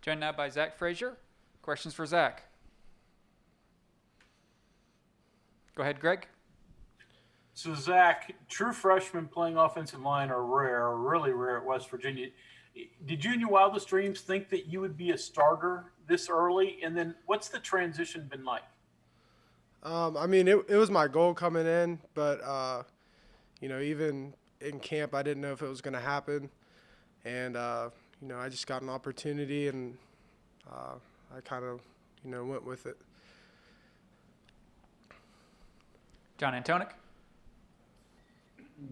Joined now by Zach Frazier. Questions for Zach? Go ahead, Greg. So, Zach, true freshmen playing offensive line are rare, really rare at West Virginia. Did you in your wildest dreams think that you would be a starter this early? And then what's the transition been like? I mean, it was my goal coming in, but, even in camp, I didn't know if it was going to happen. And, I just got an opportunity, and I kind of, went with it. John Antonic.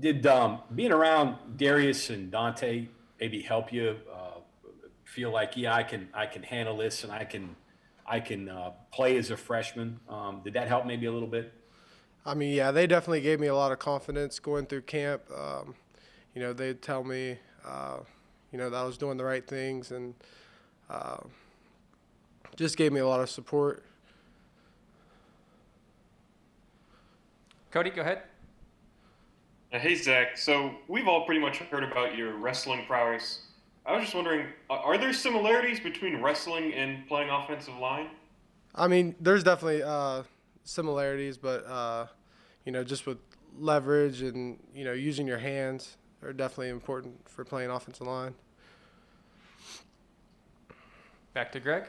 Did being around Darius and Dante maybe help you feel like, yeah, I can handle this and I can play as a freshman? Did that help maybe a little bit? I mean, yeah, they definitely gave me a lot of confidence going through camp. They'd tell me, that I was doing the right things, and just gave me a lot of support. Cody, go ahead. Hey, Zach. So we've all pretty much heard about your wrestling prowess. I was just wondering, are there similarities between wrestling and playing offensive line? I mean, there's definitely similarities, but, just with leverage and, using your hands are definitely important for playing offensive line. Back to Greg.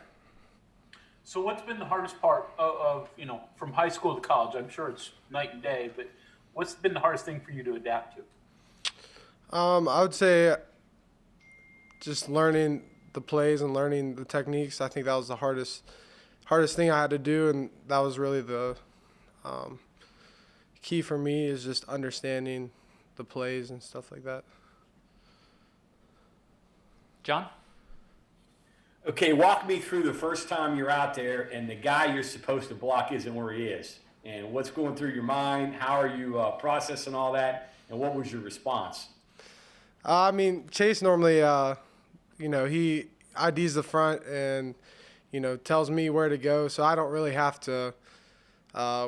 So what's been the hardest part of from high school to college? I'm sure it's night and day, but what's been the hardest thing for you to adapt to? I would say just learning the plays and learning the techniques. I think that was the hardest thing I had to do, and that was really the key for me, is just understanding the plays and stuff like that. John? Okay, walk me through the first time you're out there and the guy you're supposed to block isn't where he is. And what's going through your mind? How are you processing all that? And what was your response? I mean, Chase normally, he IDs the front and, tells me where to go. So I don't really have to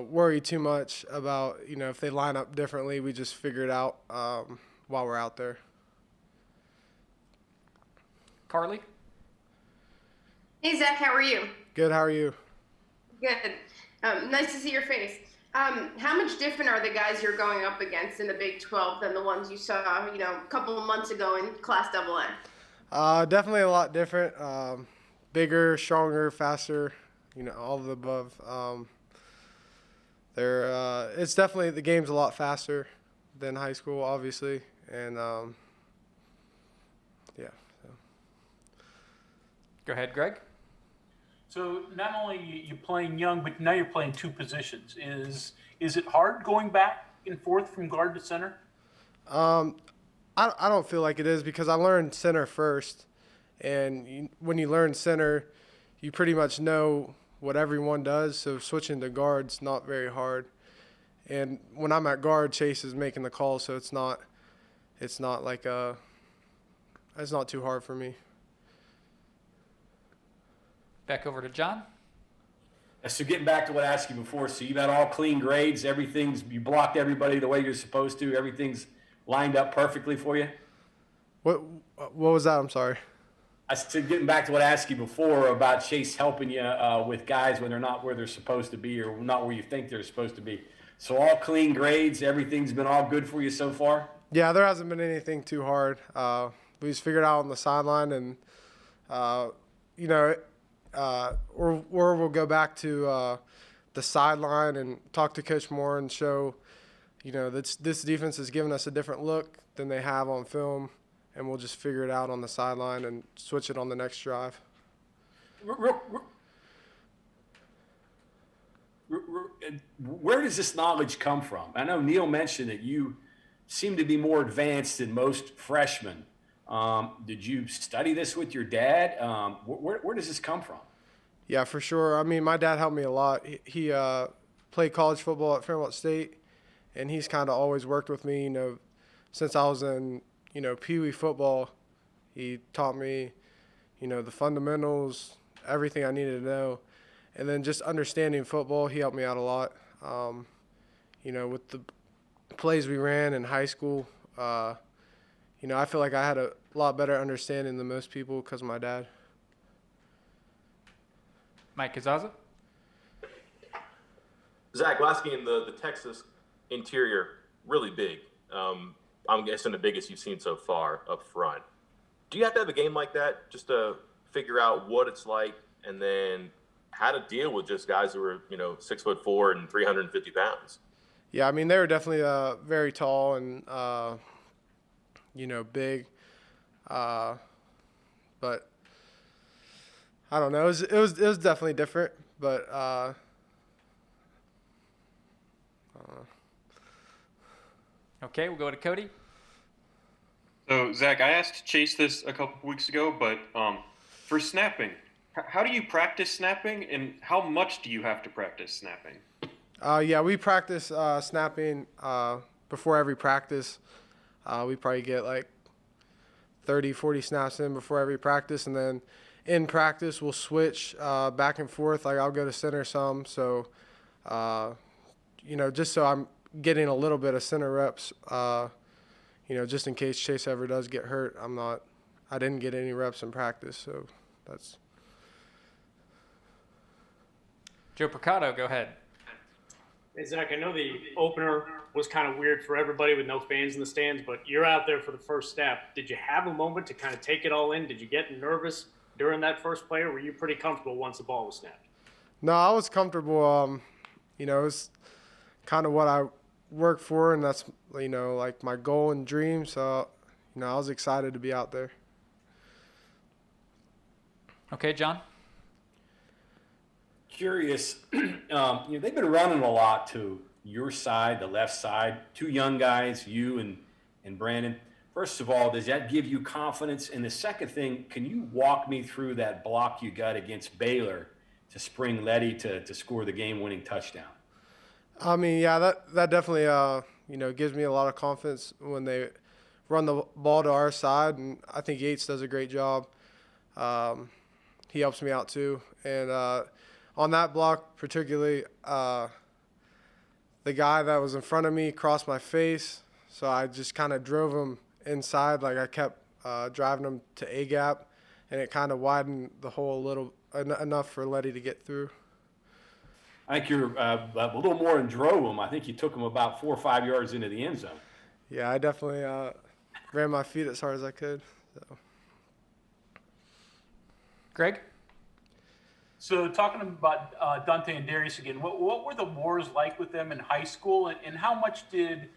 worry too much about, if they line up differently. We just figure it out while we're out there. Carly? Hey, Zach, how are you? Good, how are you? Good. Nice to see your face. How much different are the guys you're going up against in the Big 12 than the ones you saw, a couple of months ago in Class AA? Definitely a lot different. Bigger, stronger, faster, all of the above. It's definitely, the game's a lot faster than high school, obviously, and yeah. So. Go ahead, Greg. So not only you playing young, but now you're playing two positions. Is it hard going back and forth from guard to center? I don't feel like it is, because I learned center first, and when you learn center, you pretty much know what everyone does. So switching to guard's not very hard. And when I'm at guard, Chase is making the call, so it's not too hard for me. Back over to John. So getting back to what I asked you before, so you've had all clean grades, you blocked everybody the way you're supposed to, everything's lined up perfectly for you? What was that? I'm sorry. I said, getting back to what I asked you before about Chase helping you with guys when they're not where they're supposed to be or not where you think they're supposed to be. So all clean grades, everything's been all good for you so far? Yeah, there hasn't been anything too hard. We just figured out on the sideline, and or we'll go back to the sideline and talk to Coach Moore and show, that this defense has given us a different look than they have on film, and we'll just figure it out on the sideline and switch it on the next drive. Where does this knowledge come from? I know Neil mentioned that you seem to be more advanced than most freshmen. Did you study this with your dad? Where does this come from? Yeah, for sure. I mean, my dad helped me a lot. He played college football at Fairmont State, and he's kind of always worked with me, since I was in, Pee Wee football. He taught me, the fundamentals, everything I needed to know. And then just understanding football, he helped me out a lot. With the plays we ran in high school, I feel like I had a lot better understanding than most people because of my dad. Mike Kazaza. Zach, last game, the Texas interior, really big. I'm guessing the biggest you've seen so far up front. Do you have to have a game like that just to figure out what it's like, and then how to deal with just guys who are 6'4" and 350 pounds? Yeah, I mean they were definitely very tall and big, but I don't know. It was definitely different, but Okay, we'll go to Cody. So, Zach, I asked Chase this a couple weeks ago, but for snapping, how do you practice snapping, and how much do you have to practice snapping? Yeah, we practice snapping before every practice. We probably get like 30, 40 snaps in before every practice, and then in practice we'll switch back and forth. Like I'll go to center some, so just so I'm getting a little bit of center reps. Just in case Chase ever does get hurt, I didn't get any reps in practice, so that's. Joe Percato, go ahead. Hey, Zach, I know the opener was kind of weird for everybody with no fans in the stands, but you're out there for the first snap. Did you have a moment to kind of take it all in? Did you get nervous during that first play, or were you pretty comfortable once the ball was snapped? No, I was comfortable. It was kind of what I work for, and that's like my goal and dream. So I was excited to be out there. Okay, John. Curious, they've been running a lot to your side, the left side, two young guys, you and Brandon. First of all, does that give you confidence? And the second thing, can you walk me through that block you got against Baylor to spring Letty to score the game-winning touchdown? I mean, yeah, that definitely gives me a lot of confidence when they run the ball to our side, and I think Yates does a great job. He helps me out too, and on that block particularly, the guy that was in front of me crossed my face, so I just kind of drove him inside. Like I kept driving him to A gap, and it kind of widened the hole a little enough for Letty to get through. I think you're a little more and drove him. I think you took him about 4 or 5 yards into the end zone. Yeah, I definitely ran my feet as hard as I could. So. Greg? So talking about Dante and Darius again, what were the wars like with them in high school, and how much did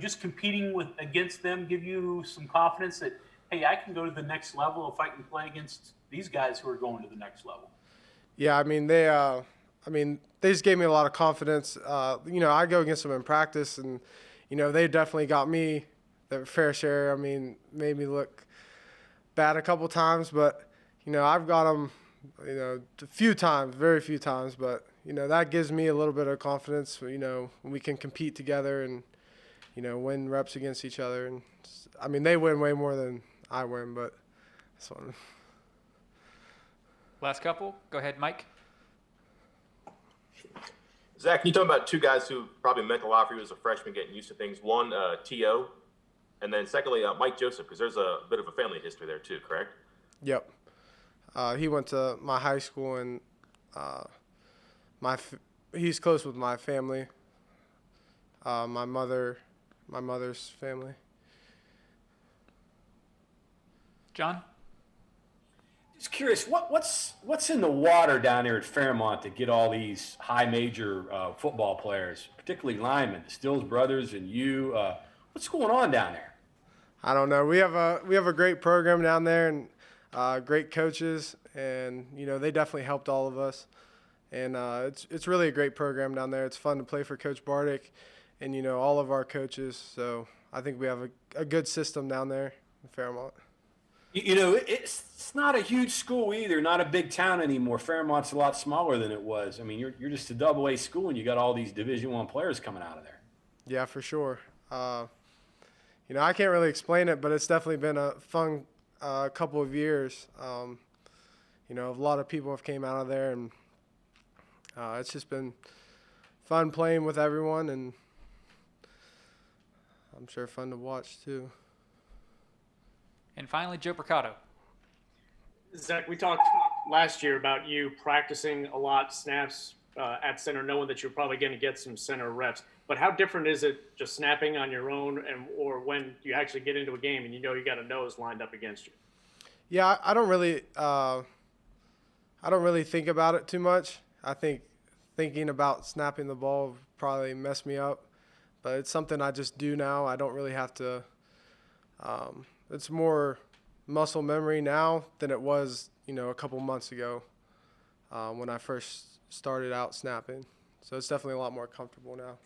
just competing against them give you some confidence that, hey, I can go to the next level if I can play against these guys who are going to the next level? Yeah, I mean they just gave me a lot of confidence. I go against them in practice, and they definitely got me their fair share. I mean, made me look bad a couple times, but I've got them. A few times, very few times, but that gives me a little bit of confidence. When we can compete together and win reps against each other, and I mean they win way more than I win, but that's one. Last couple. Go ahead, Mike. Zach, can you talk about two guys who probably meant a lot for you as a freshman, getting used to things? One, T.O., and then secondly, Mike Joseph, because there's a bit of a family history there too, correct? Yep. He went to my high school, and he's close with my family, my mother's family. John? Just curious, what's in the water down there at Fairmont to get all these high major football players, particularly linemen, the Stills brothers and you? What's going on down there? I don't know. We have a great program down there, and great coaches, and they definitely helped all of us. And it's really a great program down there. It's fun to play for Coach Bardick and all of our coaches. So I think we have a good system down there in Fairmont. It's not a huge school either, not a big town anymore. Fairmont's a lot smaller than it was. I mean, you're just a double-A school, and you got all these Division I players coming out of there. Yeah, for sure. I can't really explain it, but it's definitely been a fun couple of years. A lot of people have came out of there, and it's just been fun playing with everyone, and I'm sure fun to watch too. And finally, Joe Percato. Zach, we talked last year about you practicing a lot snaps at center, knowing that you're probably going to get some center reps. But how different is it just snapping on your own, or when you actually get into a game and you know you got a nose lined up against you? Yeah, I don't really think about it too much. I think thinking about snapping the ball would probably mess me up, but it's something I just do now. I don't really have to. It's more muscle memory now than it was, a couple months ago when I first started out snapping. So it's definitely a lot more comfortable now.